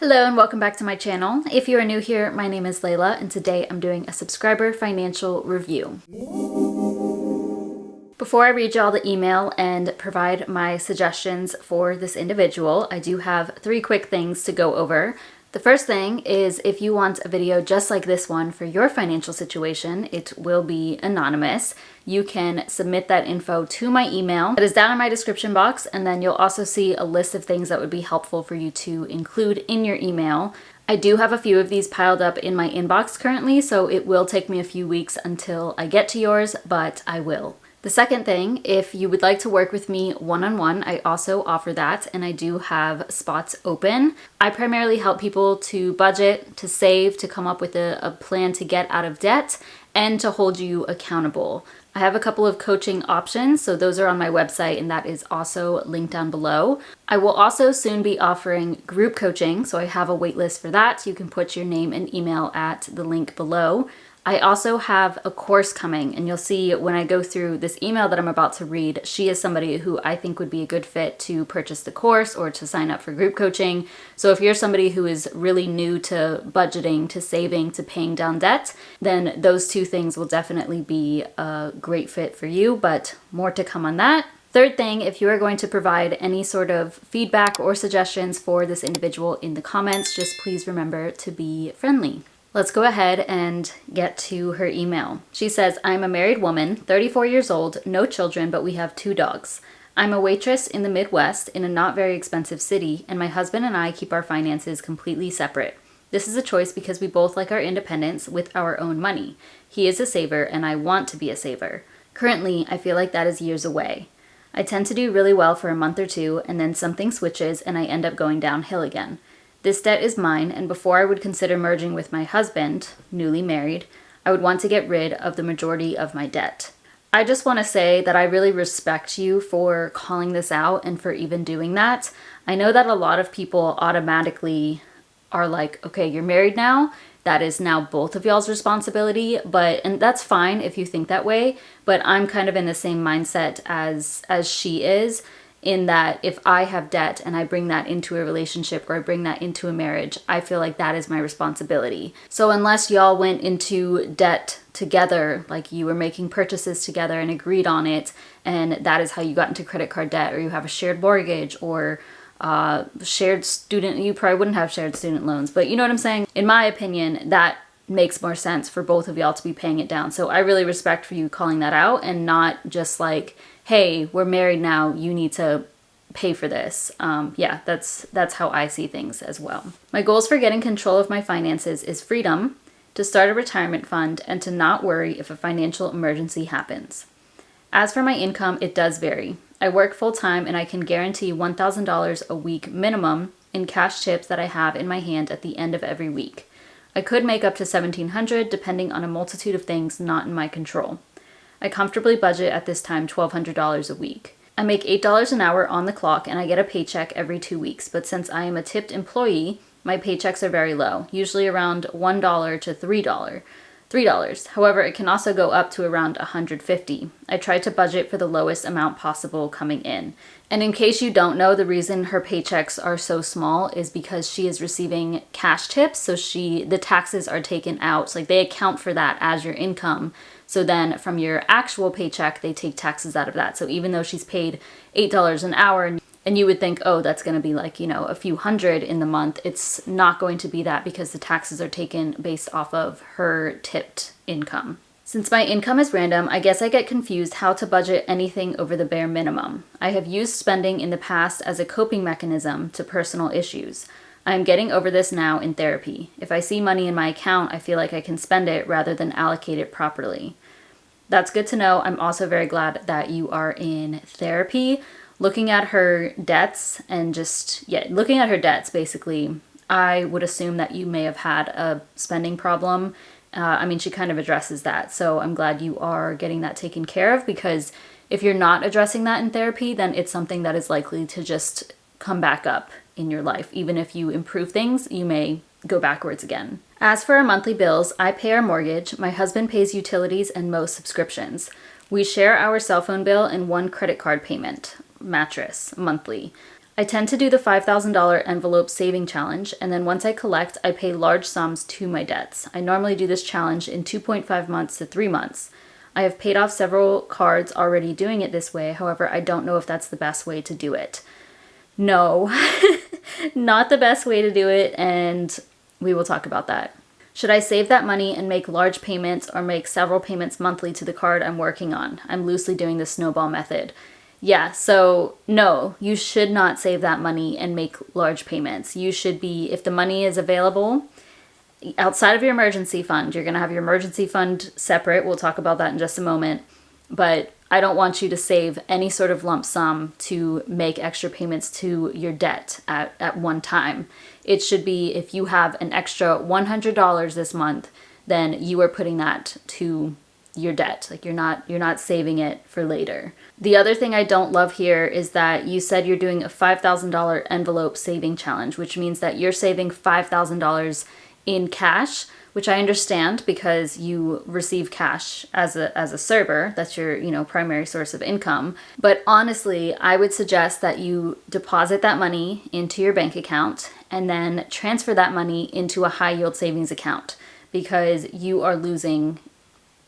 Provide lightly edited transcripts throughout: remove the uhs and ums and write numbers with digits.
Hello and welcome back to my channel. If you are new here, my name is Layla and today I'm doing a subscriber financial review. Before I read you all the email and provide my suggestions for this individual, I do have 3 quick things to go over. The first thing is if you want a video just like this one for your financial situation, it will be anonymous. You can submit that info to my email. That is down in my description box, and then you'll also see a list of things that would be helpful for you to include in your email. I do have a few of these piled up in my inbox currently, so it will take me a few weeks until I get to yours, but I will. The second thing, if you would like to work with me one-on-one, I also offer that, and I do have spots open. I primarily help people to budget, to save, to come up with a plan to get out of debt, and to hold you accountable. I have a couple of coaching options, so those are on my website, and that is also linked down below. I will also soon be offering group coaching, so I have a waitlist for that. You can put your name and email at the link below. I also have a course coming, and you'll see when I go through this email that I'm about to read, she is somebody who I think would be a good fit to purchase the course or to sign up for group coaching. So if you're somebody who is really new to budgeting, to saving, to paying down debt, then those 2 things will definitely be a great fit for you, but more to come on that. Third thing, if you are going to provide any sort of feedback or suggestions for this individual in the comments, just please remember to be friendly. Let's go ahead and get to her email. She says, I'm a married woman, 34 years old, no children, but we have 2 dogs. I'm a waitress in the Midwest in a not very expensive city, and my husband and I keep our finances completely separate. This is a choice because we both like our independence with our own money. He is a saver, and I want to be a saver. Currently, I feel like that is years away. I tend to do really well for a month or 2, and then something switches, and I end up going downhill again. This debt is mine, and before I would consider merging with my husband, newly married, I would want to get rid of the majority of my debt. I just want to say that I really respect you for calling this out and for even doing that. I know that a lot of people automatically are like, okay, you're married now, that is now both of y'all's responsibility, and that's fine if you think that way, but I'm kind of in the same mindset as she is, in that if I have debt and I bring that into a relationship or I bring that into a marriage, I feel like that is my responsibility. So unless y'all went into debt together, like you were making purchases together and agreed on it, and that is how you got into credit card debt, or you have a shared mortgage or shared student, you probably wouldn't have shared student loans, but you know what I'm saying? In my opinion, that makes more sense for both of y'all to be paying it down. So I really respect for you calling that out and not just like, hey, we're married now, you need to pay for this. Yeah, that's how I see things as well. My goals for getting control of my finances is freedom, to start a retirement fund, and to not worry if a financial emergency happens. As for my income, it does vary. I work full-time and I can guarantee $1,000 a week minimum in cash chips that I have in my hand at the end of every week. I could make up to $1,700 depending on a multitude of things not in my control. I comfortably budget at this time $1,200 a week. I make $8 an hour on the clock and I get a paycheck every 2 weeks, but since I am a tipped employee, my paychecks are very low, usually around $1 to $3. However, it can also go up to around $150. I try to budget for the lowest amount possible coming in. And in case you don't know, the reason her paychecks are so small is because she is receiving cash tips, so the taxes are taken out. So like they account for that as your income. So then from your actual paycheck, they take taxes out of that. So even though she's paid $8 an hour and you would think, oh, that's going to be like, a few hundred in the month, it's not going to be that because the taxes are taken based off of her tipped income. Since my income is random, I guess I get confused how to budget anything over the bare minimum. I have used spending in the past as a coping mechanism to personal issues. I am getting over this now in therapy. If I see money in my account, I feel like I can spend it rather than allocate it properly. That's good to know. I'm also very glad that you are in therapy. Looking at her debts looking at her debts basically, I would assume that you may have had a spending problem. She kind of addresses that. So I'm glad you are getting that taken care of, because if you're not addressing that in therapy, then it's something that is likely to just come back up in your life. Even if you improve things, you may go backwards again. As for our monthly bills, I pay our mortgage, my husband pays utilities and most subscriptions. We share our cell phone bill and one credit card payment, mattress, monthly. I tend to do the $5,000 envelope saving challenge, and then once I collect, I pay large sums to my debts. I normally do this challenge in 2.5 months to 3 months. I have paid off several cards already doing it this way, however, I don't know if that's the best way to do it. No, not the best way to do it, and we will talk about that. Should I save that money and make large payments or make several payments monthly to the card I'm working on? I'm loosely doing the Snowball method. Yeah, so no, you should not save that money and make large payments. You should be, if the money is available outside of your emergency fund, you're going to have your emergency fund separate. We'll talk about that in just a moment. But I don't want you to save any sort of lump sum to make extra payments to your debt at one time. It should be, if you have an extra $100 this month, then you are putting that to your debt. Like you're not saving it for later. The other thing I don't love here is that you said you're doing a $5,000 envelope saving challenge, which means that you're saving $5,000 in cash, which I understand because you receive cash as a server. That's your, primary source of income. But honestly, I would suggest that you deposit that money into your bank account and then transfer that money into a high yield savings account, because you are losing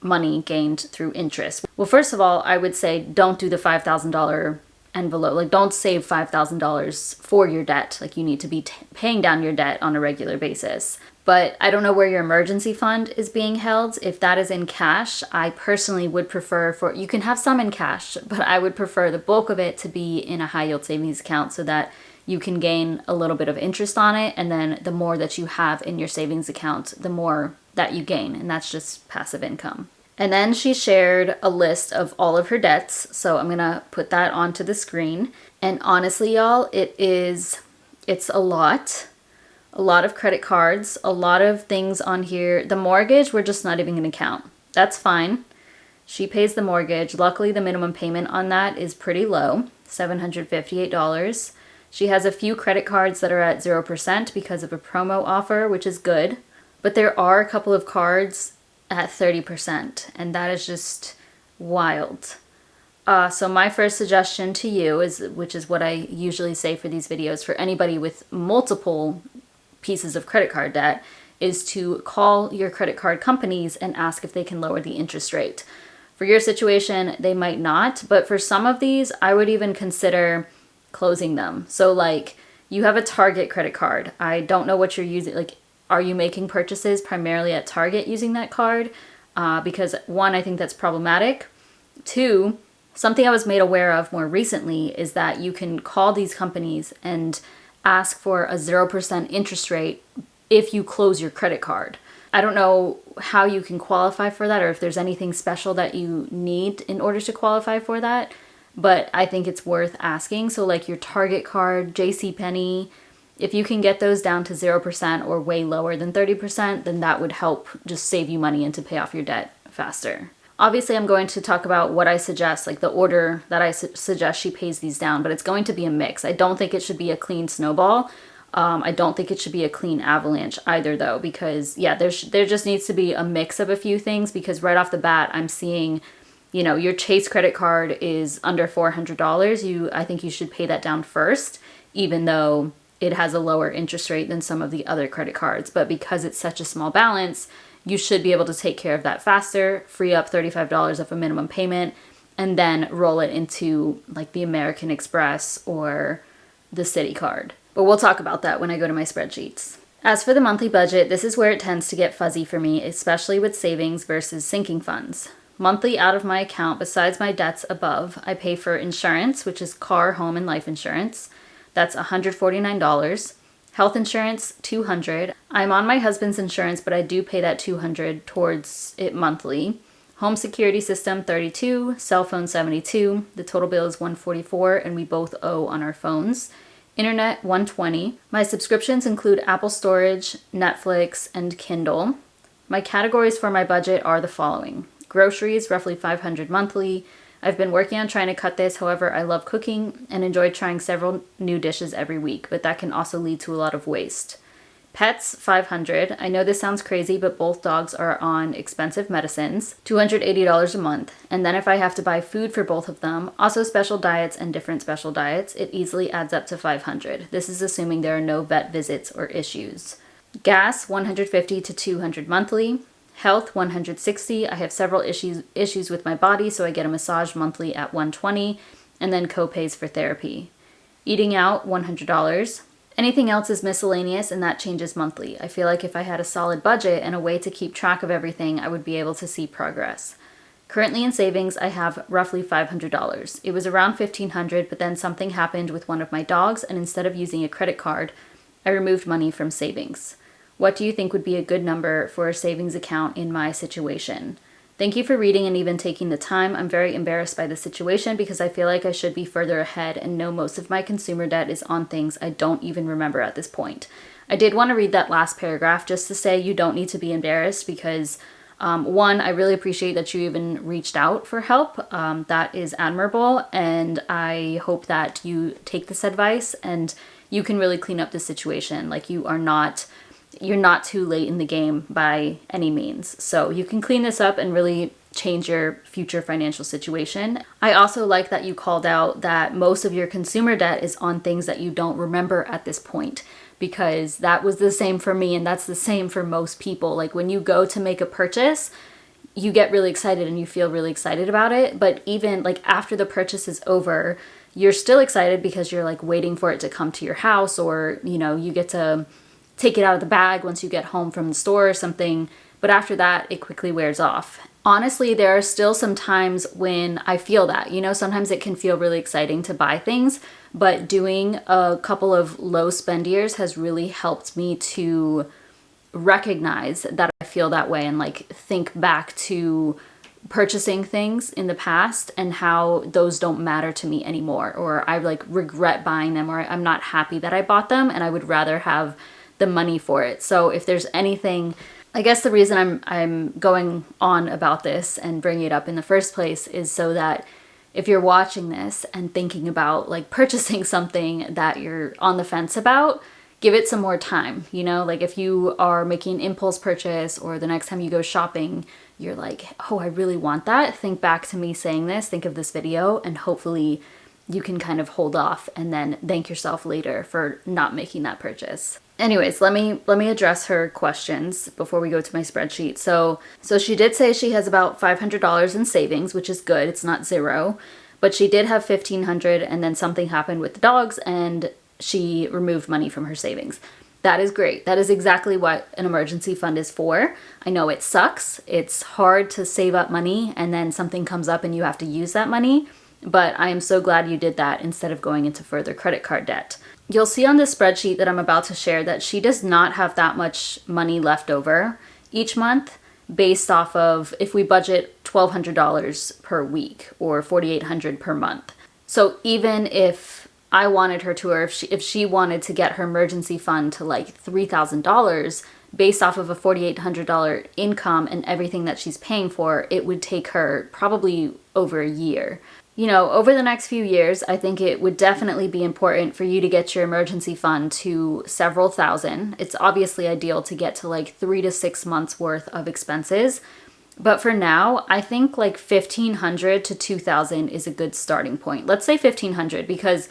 money gained through interest. Well, first of all, I would say don't do the $5,000 envelope. Like, don't save $5,000 for your debt. Like, you need to be paying down your debt on a regular basis. But I don't know where your emergency fund is being held. If that is in cash, I personally would prefer you can have some in cash, but I would prefer the bulk of it to be in a high yield savings account so that you can gain a little bit of interest on it. And then the more that you have in your savings account, the more that you gain. And that's just passive income. And then she shared a list of all of her debts. So I'm going to put that onto the screen. And honestly, y'all, it's a lot. A lot of credit cards, a lot of things on here. The mortgage, we're just not even going to count. That's fine. She pays the mortgage. Luckily, the minimum payment on that is pretty low, $758. She has a few credit cards that are at 0% because of a promo offer, which is good. But there are a couple of cards at 30%, and that is just wild. So my first suggestion to you which is what I usually say for these videos, for anybody with multiple pieces of credit card debt, is to call your credit card companies and ask if they can lower the interest rate. For your situation, they might not, but for some of these, I would even consider closing them. So like, you have a Target credit card. I don't know what you're using. Like, are you making purchases primarily at Target using that card? Because one, I think that's problematic. Two, something I was made aware of more recently is that you can call these companies and ask for a 0% interest rate if you close your credit card. I don't know how you can qualify for that, or if there's anything special that you need in order to qualify for that, but I think it's worth asking. So like your Target card, JCPenney, if you can get those down to 0% or way lower than 30%, then that would help just save you money and to pay off your debt faster. Obviously, I'm going to talk about what I suggest, like the order that I suggest she pays these down, but it's going to be a mix. I don't think it should be a clean snowball. I don't think it should be a clean avalanche either, though, because, yeah, there just needs to be a mix of a few things, because right off the bat, I'm seeing, your Chase credit card is under $400. I think you should pay that down first, even though it has a lower interest rate than some of the other credit cards. But because it's such a small balance, you should be able to take care of that faster, free up $35 of a minimum payment, and then roll it into like the American Express or the Citi card. But we'll talk about that when I go to my spreadsheets. As for the monthly budget, this is where it tends to get fuzzy for me, especially with savings versus sinking funds. Monthly out of my account, besides my debts above, I pay for insurance, which is car, home, and life insurance. That's $149. Health insurance, $200. I'm on my husband's insurance, but I do pay that $200 towards it monthly. Home security system, $32. Cell phone, $72. The total bill is $144, and we both owe on our phones. Internet, $120. My subscriptions include Apple Storage, Netflix, and Kindle. My categories for my budget are the following. Groceries, roughly $500 monthly. I've been working on trying to cut this. However, I love cooking and enjoy trying several new dishes every week, but that can also lead to a lot of waste. Pets, 500. I know this sounds crazy, but both dogs are on expensive medicines, $280 a month. And then if I have to buy food for both of them, also special diets and different special diets, it easily adds up to 500. This is assuming there are no vet visits or issues. Gas, 150 to 200 monthly. Health, 160. I have several issues with my body, so I get a massage monthly at 120, and then co-pays for therapy. Eating out, $100. Anything else is miscellaneous, and that changes monthly. I feel like if I had a solid budget and a way to keep track of everything, I would be able to see progress. Currently in savings, I have roughly $500. It was around $1,500, but then something happened with one of my dogs, and instead of using a credit card, I removed money from savings. What do you think would be a good number for a savings account in my situation? Thank you for reading and even taking the time. I'm very embarrassed by the situation because I feel like I should be further ahead and know most of my consumer debt is on things I don't even remember at this point. I did want to read that last paragraph just to say you don't need to be embarrassed because one, I really appreciate that you even reached out for help. That is admirable, and I hope that you take this advice and you can really clean up the situation. Like you're not too late in the game by any means. So you can clean this up and really change your future financial situation. I also like that you called out that most of your consumer debt is on things that you don't remember at this point, because that was the same for me and that's the same for most people. Like when you go to make a purchase, you get really excited and you feel really excited about it. But even like after the purchase is over, you're still excited because you're like waiting for it to come to your house, or, you know, you get to take it out of the bag once you get home from the store or something, but after that, it quickly wears off. Honestly, there are still some times when I feel that, you know, sometimes it can feel really exciting to buy things, but doing a couple of low spend years has really helped me to recognize that I feel that way and like think back to purchasing things in the past and how those don't matter to me anymore, or I like regret buying them, or I'm not happy that I bought them and I would rather have the money for it. So if there's anything, I guess the reason I'm going on about this and bringing it up in the first place is so that if you're watching this and thinking about like purchasing something that you're on the fence about, give it some more time. You know, like if you are making an impulse purchase or the next time you go shopping, you're like, oh, I really want that. Think back to me saying this, think of this video, and hopefully you can kind of hold off and then thank yourself later for not making that purchase. Anyways, let me address her questions before we go to my spreadsheet. So she did say she has about $500 in savings, which is good. It's not zero, but she did have $1,500 and then something happened with the dogs and she removed money from her savings. That is great. That is exactly what an emergency fund is for. I know it sucks. It's hard to save up money and then something comes up and you have to use that money, but I am so glad you did that instead of going into further credit card debt. You'll see on this spreadsheet that I'm about to share that she does not have that much money left over each month based off of if we budget $1,200 per week or $4,800 per month. So even if I wanted her to, or if she wanted to get her emergency fund to like $3,000 based off of a $4,800 income and everything that she's paying for, it would take her probably over a year. You know, over the next few years, I think it would definitely be important for you to get your emergency fund to several thousand. It's obviously ideal to get to like 3 to 6 months worth of expenses. But for now, I think like $1,500 to $2,000 is a good starting point. Let's say $1,500 because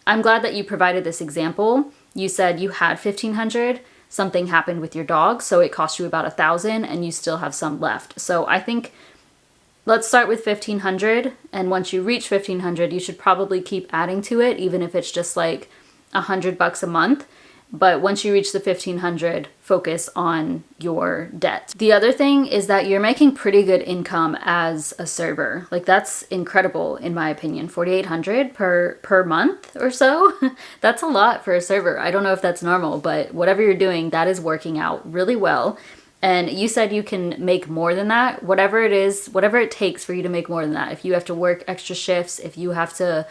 I'm glad that you provided this example. You said you had $1,500, something happened with your dog, so it cost you about $1,000 and you still have some left. So I think let's start with $1,500, and once you reach $1,500, you should probably keep adding to it, even if it's just like $100 a month. But once you reach the $1,500, focus on your debt. The other thing is that you're making pretty good income as a server. Like that's incredible in my opinion. $4,800 per month or so. That's a lot for a server. I don't know if that's normal, but whatever you're doing, that is working out really well. And you said you can make more than that, whatever it is, whatever it takes for you to make more than that. If you have to work extra shifts, if you have to,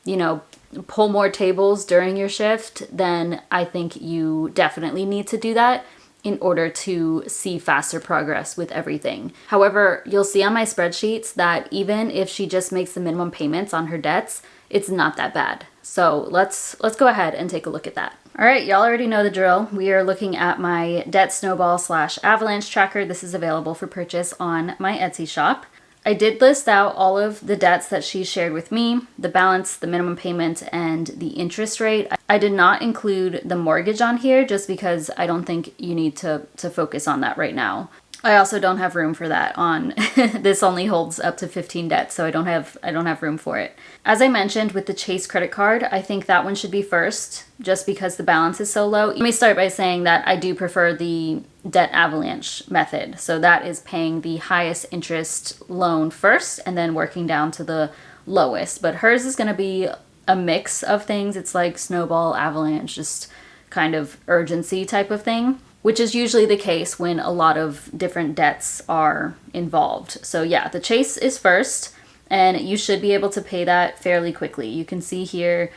you know, pull more tables during your shift, then I think you definitely need to do that in order to see faster progress with everything. However, you'll see on my spreadsheets that even if she just makes the minimum payments on her debts, it's not that bad. So let's go ahead and take a look at that. All right, y'all already know the drill. We are looking at my debt snowball / avalanche tracker. This is available for purchase on my Etsy shop. I did list out all of the debts that she shared with me, the balance, the minimum payment, and the interest rate. I did not include the mortgage on here just because I don't think you need to focus on that right now. I also don't have room for that on this only holds up to 15 debts, so I don't have room for it. As I mentioned with the Chase credit card, I think that one should be first just because the balance is so low. Let me start by saying that I do prefer the debt avalanche method. So that is paying the highest interest loan first and then working down to the lowest. But hers is going to be a mix of things. It's like snowball, avalanche, just kind of urgency type of thing, which is usually the case when a lot of different debts are involved. So yeah, the Chase is first, and you should be able to pay that fairly quickly. You can see here,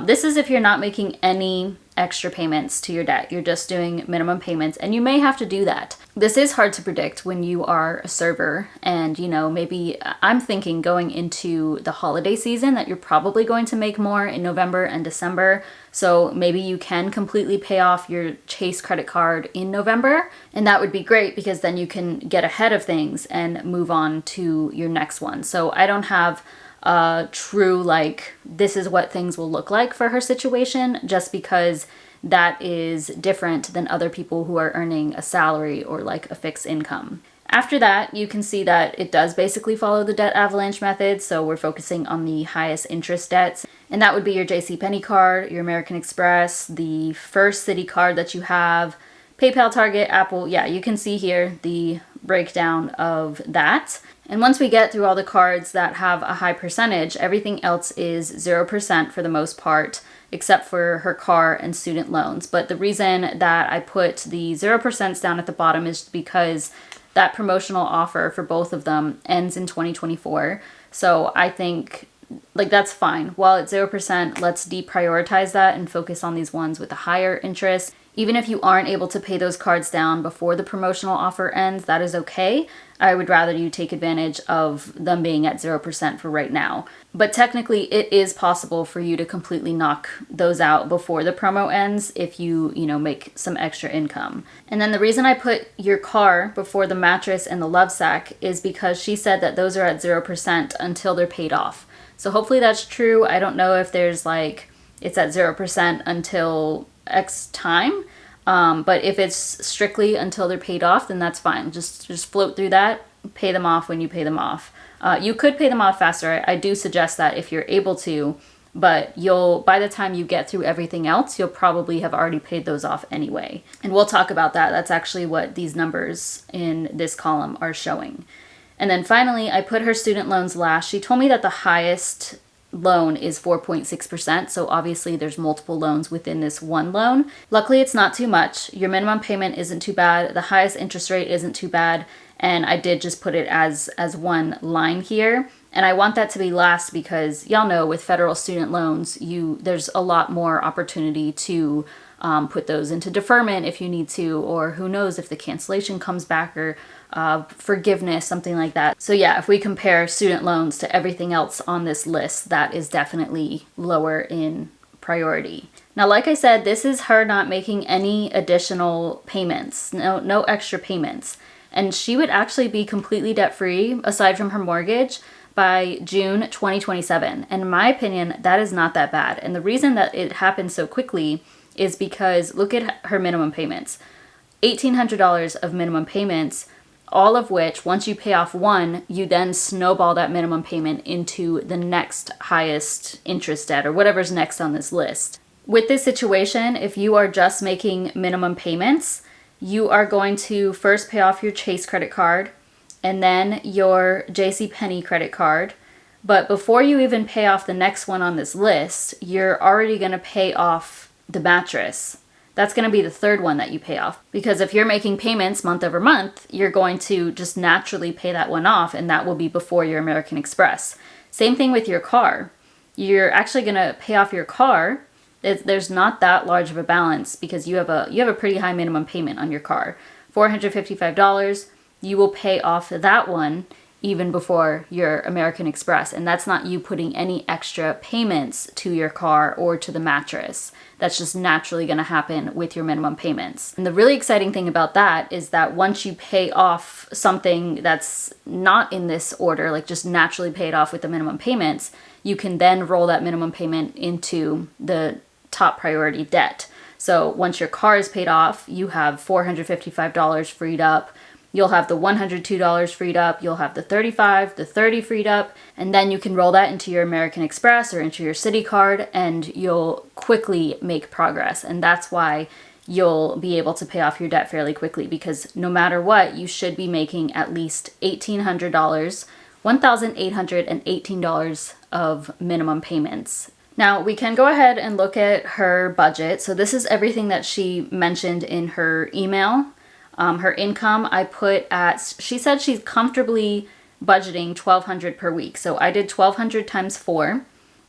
this is if you're not making any extra payments to your debt. You're just doing minimum payments, and you may have to do that. This is hard to predict when you are a server, and maybe I'm thinking going into the holiday season that you're probably going to make more in November and December. So maybe you can completely pay off your Chase credit card in November, and that would be great because then you can get ahead of things and move on to your next one. So I don't have true, this is what things will look like for her situation, just because that is different than other people who are earning a salary or a fixed income. After that, you can see that it does basically follow the debt avalanche method. So we're focusing on the highest interest debts, and that would be your JCPenney card, your American Express, the First City card that you have, PayPal, Target, Apple. Yeah, you can see here the breakdown of that. And once we get through all the cards that have a high percentage, everything else is 0% for the most part, except for her car and student loans. But the reason that I put the 0% down at the bottom is because that promotional offer for both of them ends in 2024. So I think that's fine. While it's 0%, let's deprioritize that and focus on these ones with the higher interest. Even if you aren't able to pay those cards down before the promotional offer ends, that is okay. I would rather you take advantage of them being at 0% for right now. But technically, it is possible for you to completely knock those out before the promo ends if you make some extra income. And then the reason I put your car before the mattress and the love sack is because she said that those are at 0% until they're paid off. So hopefully that's true. I don't know if there's it's at 0% until X time. But if it's strictly until they're paid off, then that's fine. Just float through that, pay them off when you pay them off. You could pay them off faster. I do suggest that if you're able to, but by the time you get through everything else, you'll probably have already paid those off anyway. And we'll talk about that. That's actually what these numbers in this column are showing. And then finally, I put her student loans last. She told me that the highest loan is 4.6%. So obviously there's multiple loans within this one loan. Luckily, it's not too much. Your minimum payment isn't too bad. The highest interest rate isn't too bad. And I did just put it as one line here. And I want that to be last because y'all know with federal student loans, there's a lot more opportunity to put those into deferment if you need to, or who knows if the cancellation comes back, or forgiveness, something like that. So yeah, if we compare student loans to everything else on this list, that is definitely lower in priority. Now, like I said, this is her not making any additional payments, no extra payments. And she would actually be completely debt-free, aside from her mortgage, by June 2027. And in my opinion, that is not that bad. And the reason that it happened so quickly is because look at her minimum payments. $1,800 of minimum payments, all of which, once you pay off one, you then snowball that minimum payment into the next highest interest debt or whatever's next on this list. With this situation, if you are just making minimum payments, you are going to first pay off your Chase credit card and then your JCPenney credit card. But before you even pay off the next one on this list, you're already going to pay off the mattress. That's going to be the third one that you pay off. Because if you're making payments month over month, you're going to just naturally pay that one off, and that will be before your American Express. Same thing with your car. You're actually going to pay off your car. There's not that large of a balance because you have a pretty high minimum payment on your car. $455. You will pay off that one even before your American Express. And that's not you putting any extra payments to your car or to the mattress. That's just naturally going to happen with your minimum payments. And the really exciting thing about that is that once you pay off something that's not in this order, like just naturally pay it off with the minimum payments, you can then roll that minimum payment into the top priority debt. So once your car is paid off, you have $455 freed up. You'll have the $102 freed up, you'll have the $35, the $30 freed up, and then you can roll that into your American Express or into your Citi card, and you'll quickly make progress. And that's why you'll be able to pay off your debt fairly quickly, because no matter what, you should be making at least $1,800, $1,818 of minimum payments. Now, we can go ahead and look at her budget. So this is everything that she mentioned in her email. Her income I put at, she said she's comfortably budgeting $1,200 per week. So I did $1,200 times 4,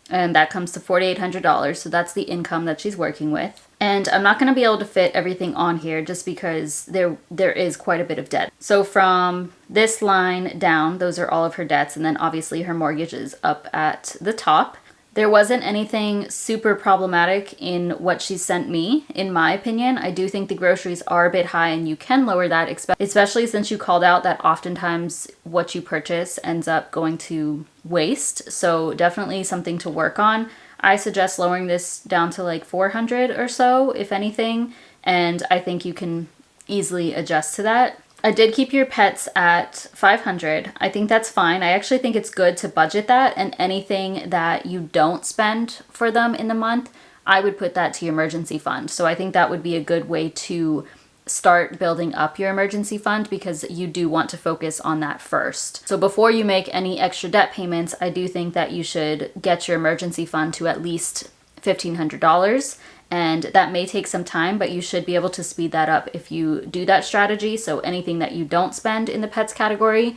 and that comes to $4,800. So that's the income that she's working with. And I'm not going to be able to fit everything on here just because there is quite a bit of debt. So from this line down, those are all of her debts. And then obviously her mortgage is up at the top. There wasn't anything super problematic in what she sent me, in my opinion. I do think the groceries are a bit high, and you can lower that, especially since you called out that oftentimes what you purchase ends up going to waste. So definitely something to work on. I suggest lowering this down to like 400 or so, if anything, and I think you can easily adjust to that. I did keep your pets at 500. I think that's fine. I actually think it's good to budget that, and anything that you don't spend for them in the month, I would put that to your emergency fund. So I think that would be a good way to start building up your emergency fund, because you do want to focus on that first. So before you make any extra debt payments, I do think that you should get your emergency fund to at least $1,500. And that may take some time, but you should be able to speed that up if you do that strategy. So anything that you don't spend in the pets category,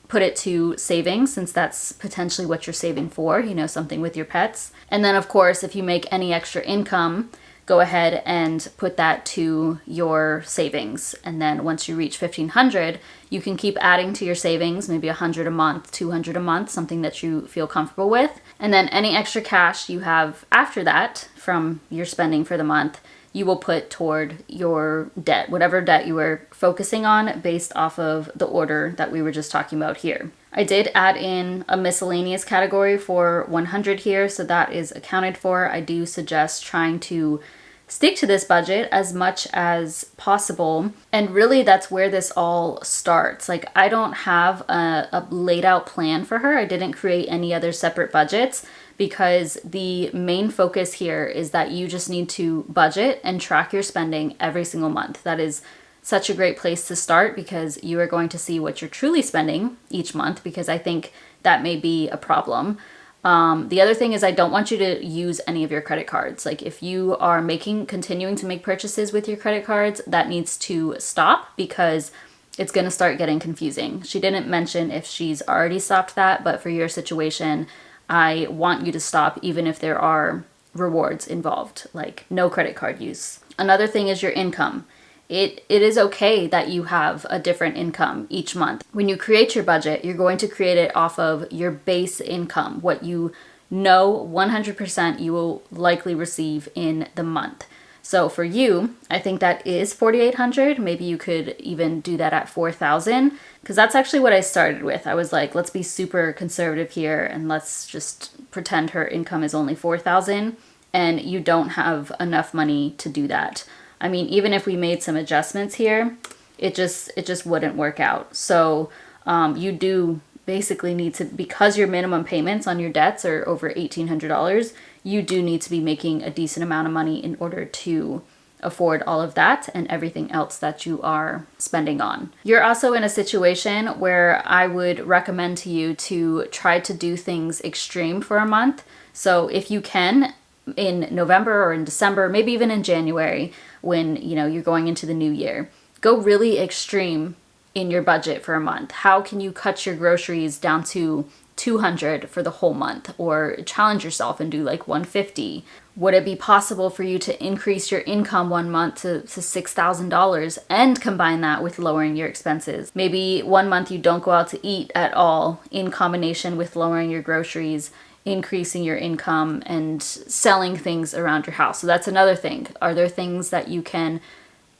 put it to savings, since that's potentially what you're saving for, you know, something with your pets. And then of course, if you make any extra income, go ahead and put that to your savings. And then once you reach 1,500, you can keep adding to your savings, maybe 100 a month, 200 a month, something that you feel comfortable with. And then any extra cash you have after that from your spending for the month, you will put toward your debt, whatever debt you were focusing on based off of the order that we were just talking about here. I did add in a miscellaneous category for 100 here, so that is accounted for. I do suggest trying to stick to this budget as much as possible. And really that's where this all starts. Like, I don't have a laid out plan for her. I didn't create any other separate budgets, because the main focus here is that you just need to budget and track your spending every single month. That is such a great place to start, because you are going to see what you're truly spending each month, because I think that may be a problem. The other thing is, I don't want you to use any of your credit cards. Like, if you are continuing to make purchases with your credit cards, that needs to stop, because it's going to start getting confusing. She didn't mention if she's already stopped that, but for your situation, I want you to stop even if there are rewards involved, like no credit card use. Another thing is your income. It is okay that you have a different income each month. When you create your budget, you're going to create it off of your base income, what you know 100% you will likely receive in the month. So for you, I think that is $4,800. Maybe you could even do that at $4,000, because that's actually what I started with. I was like, let's be super conservative here and let's just pretend her income is only $4,000, and you don't have enough money to do that. I mean, even if we made some adjustments here, it just wouldn't work out. So you do basically need to, because your minimum payments on your debts are over $1,800, you do need to be making a decent amount of money in order to afford all of that and everything else that you are spending on. You're also in a situation where I would recommend to you to try to do things extreme for a month. So if you can, in November or in December, maybe even in January, when you're going into the new year, go really extreme in your budget for a month. How can you cut your groceries down to $200 for the whole month, or challenge yourself and do like $150? Would it be possible for you to increase your income one month to $6,000 and combine that with lowering your expenses? Maybe one month you don't go out to eat at all in combination with lowering your groceries, increasing your income, and selling things around your house. So that's another thing. Are there things that you can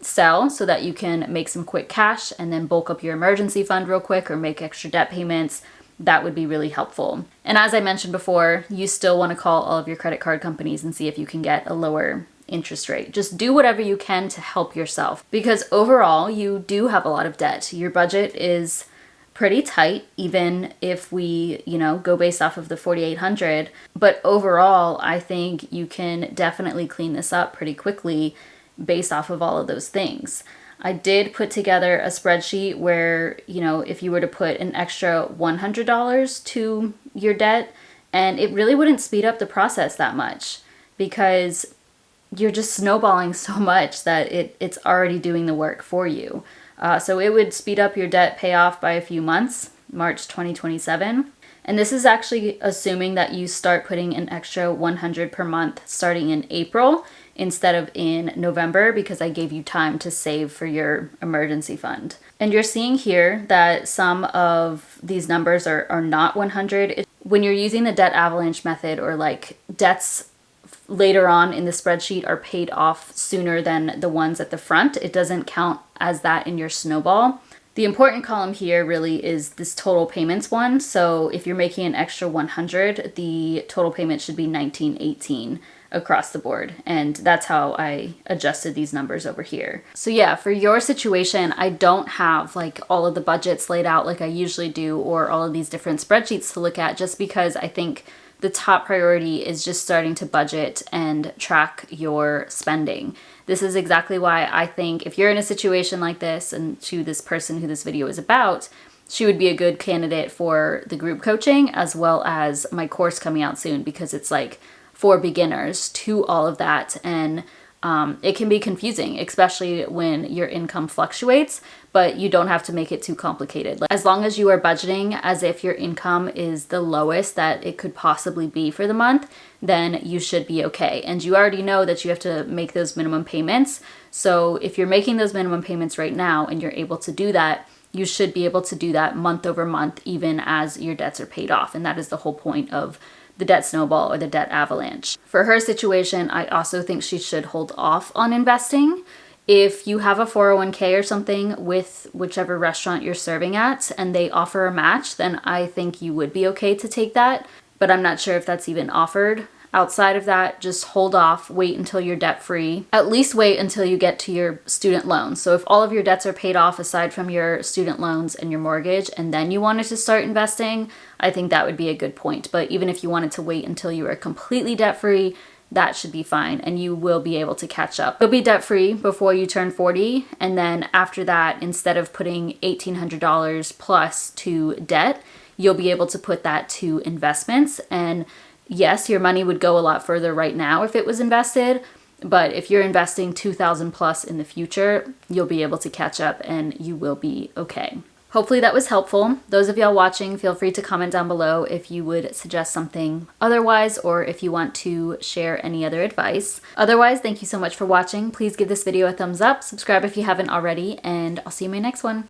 sell so that you can make some quick cash and then bulk up your emergency fund real quick or make extra debt payments? That would be really helpful. And as I mentioned before, you still want to call all of your credit card companies and see if you can get a lower interest rate. Just do whatever you can to help yourself, because overall you do have a lot of debt. Your budget is pretty tight, even if we, go based off of the 4,800. But overall, I think you can definitely clean this up pretty quickly based off of all of those things. I did put together a spreadsheet where, if you were to put an extra $100 to your debt, and it really wouldn't speed up the process that much, because you're just snowballing so much that it's already doing the work for you. So it would speed up your debt payoff by a few months, March 2027. And this is actually assuming that you start putting an extra $100 per month starting in April instead of in November, because I gave you time to save for your emergency fund. And you're seeing here that some of these numbers are not 100. When you're using the debt avalanche method, or like debts later on in the spreadsheet are paid off sooner than the ones at the front, it doesn't count as that in your snowball. The important column here really is this total payments one. So if you're making an extra 100, the total payment should be 1918 across the board. And that's how I adjusted these numbers over here. So yeah, for your situation, I don't have like all of the budgets laid out like I usually do, or all of these different spreadsheets to look at, just because I think the top priority is just starting to budget and track your spending. This is exactly why I think if you're in a situation like this, and to this person who this video is about, she would be a good candidate for the group coaching, as well as my course coming out soon, because it's like for beginners to all of that. And it can be confusing, especially when your income fluctuates, but you don't have to make it too complicated. As long as you are budgeting as if your income is the lowest that it could possibly be for the month, then you should be okay. And you already know that you have to make those minimum payments. So if you're making those minimum payments right now and you're able to do that, you should be able to do that month over month, even as your debts are paid off. And that is the whole point of the debt snowball or the debt avalanche. For her situation, I also think she should hold off on investing. If you have a 401k or something with whichever restaurant you're serving at and they offer a match, then I think you would be okay to take that. But I'm not sure if that's even offered. Outside of that, just hold off, wait until you're debt free. At least wait until you get to your student loans. So if all of your debts are paid off aside from your student loans and your mortgage, and then you wanted to start investing, I think that would be a good point. But even if you wanted to wait until you were completely debt free, that should be fine, and you will be able to catch up. You'll be debt free before you turn 40, and then after that, instead of putting $1,800 plus to debt, you'll be able to put that to investments. And yes, your money would go a lot further right now if it was invested, but if you're investing $2,000 plus in the future, you'll be able to catch up and you will be okay. Hopefully that was helpful. Those of y'all watching, feel free to comment down below if you would suggest something otherwise, or if you want to share any other advice. Otherwise, thank you so much for watching. Please give this video a thumbs up, subscribe if you haven't already, and I'll see you in my next one.